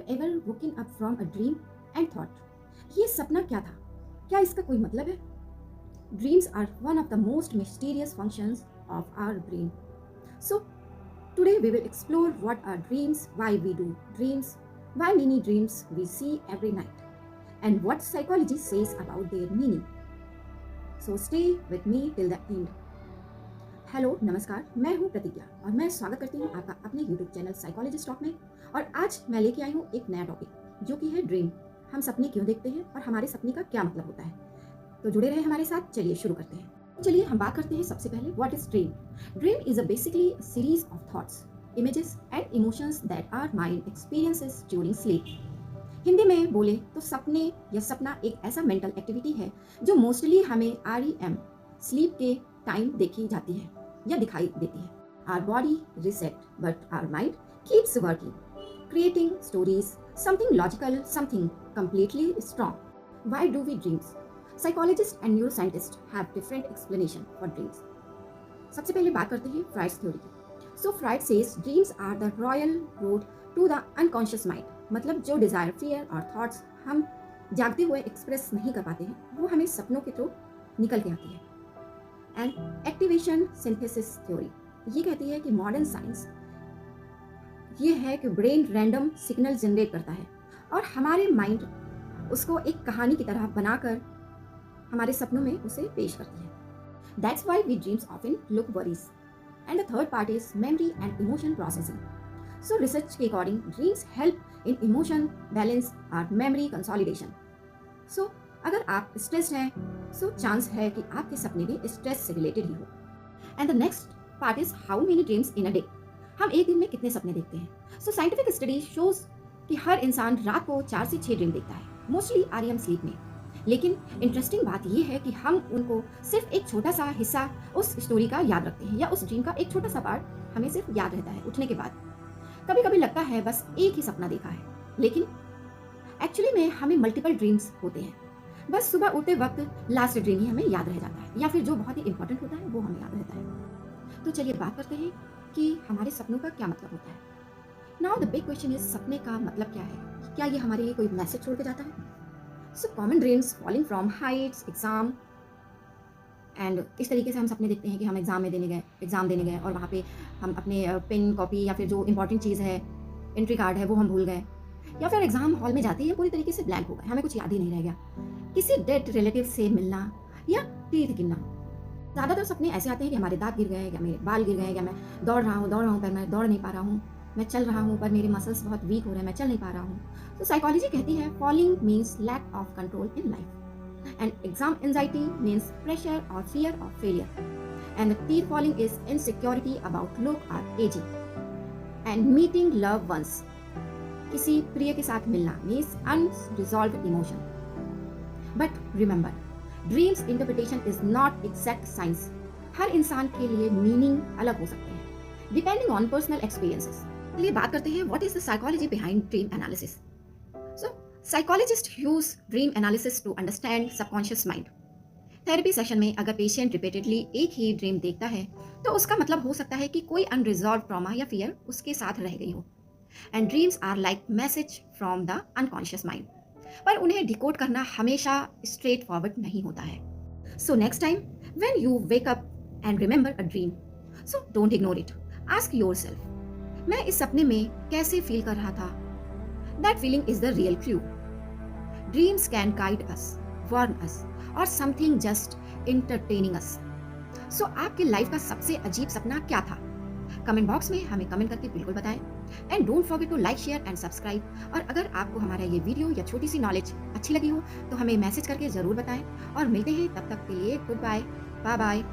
you ever woken up from a dream and thought, ये सपना क्या था? क्या इसका कोई मतलब है? Dreams are one of the most mysterious functions of our brain. So, today we will explore what are dreams, why we do dreams, why many dreams we see every night, and what psychology says about their meaning. So, stay with me till the end. Hello नमस्कार, मैं हूं प्रतिज्ञा और मैं स्वागत करती हूं आपका अपने YouTube चैनल साइकोलॉजिस्ट टॉक में। और आज मैं लेके आई हूं एक नया टॉपिक जो कि है ड्रीम। हम सपने क्यों देखते हैं और हमारे सपने का क्या मतलब होता है। तो जुड़े रहे हमारे साथ, चलिए शुरू करते हैं। चलिए हम बात करते हैं सबसे पहले what is dream. Dream is a basically a series of thoughts, images and emotions that our mind experiences during sleep. Hindi में बोले तो सपने या सपना एक ऐसा मेंटल एक्टिविटी है जो मोस्टली हमें REM स्लीप के टाइम देखी जाती है या दिखाई देती है। Our body reset, but our mind keeps working, creating stories, something logical, something completely strong. Why do we dreams? Psychologists and neuroscientists have different explanation for dreams. सबसे पहले बात करते हैं फ्राइड्स थ्योरी की। So Freud says dreams are the royal road to the unconscious mind. मतलब जो Dzire, fear और thoughts हम जागते हुए एक्सप्रेस नहीं कर पाते हैं, वो हमें सपनों के थ्रू निकल के आती है। एंड एक्टिवेशन सिंथेसिस थ्योरी ये कहती है कि मॉडर्न साइंस ये है कि ब्रेन रैंडम सिग्नल जनरेट करता है और हमारे माइंड उसको एक कहानी की तरह बनाकर हमारे सपनों में उसे पेश करती है। That's why we dreams often look worries. And the third part is memory and emotion processing. So research के according dreams help in emotion balance और मेमोरी कंसोलिडेशन। सो अगर आप स्ट्रेस्ड हैं सो चांस है कि आपके सपने भी स्ट्रेस से रिलेटेड ही हो। And the next part is how many dreams in a day. हम एक दिन में कितने सपने देखते हैं। सो साइंटिफिक स्टडी शोज कि हर इंसान रात को 4 से 6 ड्रीम देखता है, मोस्टली REM स्लीप में। लेकिन इंटरेस्टिंग बात यह है कि हम उनको सिर्फ एक छोटा सा हिस्सा उस स्टोरी का याद रखते हैं या उस ड्रीम का एक छोटा सा पार्ट हमें सिर्फ याद रहता है उठने के बाद। कभी कभी लगता है बस एक ही सपना देखा है, लेकिन एक्चुअली में हमें मल्टीपल ड्रीम्स होते हैं। बस सुबह उठते वक्त लास्ट ड्रीम ही हमें याद रह जाता है या फिर जो बहुत ही इंपॉर्टेंट होता है वो हमें याद रहता है। तो चलिए बात करते हैं कि हमारे सपनों का क्या मतलब होता है। Now the big question is सपने का मतलब क्या है। क्या ये हमारे लिए कोई मैसेज छोड़ के जाता है। So common dreams falling from Heights, exam and इस तरीके से हम सपने देखते हैं कि हम एग्जाम देने गए और वहाँ पे हम अपने पेन, कॉपी या फिर जो इंपॉर्टेंट चीज़ है, एंट्री कार्ड है, वो हम भूल गए। या फिर एग्जाम हॉल में जाते ही पूरी तरीके से ब्लैंक हो गए, हमें कुछ याद ही नहीं रह गया। किसी डेड रिलेटिव से मिलना या टीथ गिनना। ज़्यादातर सपने ऐसे आते हैं कि हमारे दांत गिर गए या मेरे बाल गिर गए या मैं दौड़ रहा हूँ पर मैं दौड़ नहीं पा रहा हूँ, मैं चल रहा हूँ पर मेरे मसल्स बहुत वीक हो रहे हैं, मैं चल नहीं पा रहा हूँ। तो साइकोलॉजी कहती है falling means lack of control in life and exam anxiety means pressure और fear of failure and teeth falling is insecurity about look और ageing and meeting love ones. किसी प्रिय के साथ मिलना means unresolved emotion. But remember, dreams interpretation is not exact science. हर इंसान के लिए मीनिंग अलग हो सकते हैं डिपेंडिंग ऑन पर्सनल एक्सपीरियंसेस। चलिए बात करते हैं what is the psychology behind dream analysis. So psychologist use dream analysis to understand subconscious mind. Therapy session में अगर पेशेंट रिपीटेडली एक ही ड्रीम देखता है तो उसका मतलब हो सकता है कि कोई अनरिजॉल्व ट्रॉमा या फियर उसके साथ रह गई हो। And dreams are like message from the unconscious mind, पर उन्हें डिकोड करना हमेशा स्ट्रेट फॉरवर्ड नहीं होता है। So next time when you wake up and remember a dream, so don't ignore it. Ask yourself, मैं इस सपने में कैसे फील कर रहा था। That feeling is the real clue. Dreams can guide us, warn us और something just entertaining us. So आपकी लाइफ का सबसे अजीब सपना क्या था? कमेंट बॉक्स में हमें कमेंट करके बिल्कुल बताएं। And don't forget to like, share and subscribe. और अगर आपको हमारा ये वीडियो या छोटी सी नॉलेज अच्छी लगी हो तो हमें मैसेज करके ज़रूर बताएं। और मिलते हैं, तब तक के लिए गुड बाय, बाय बाय।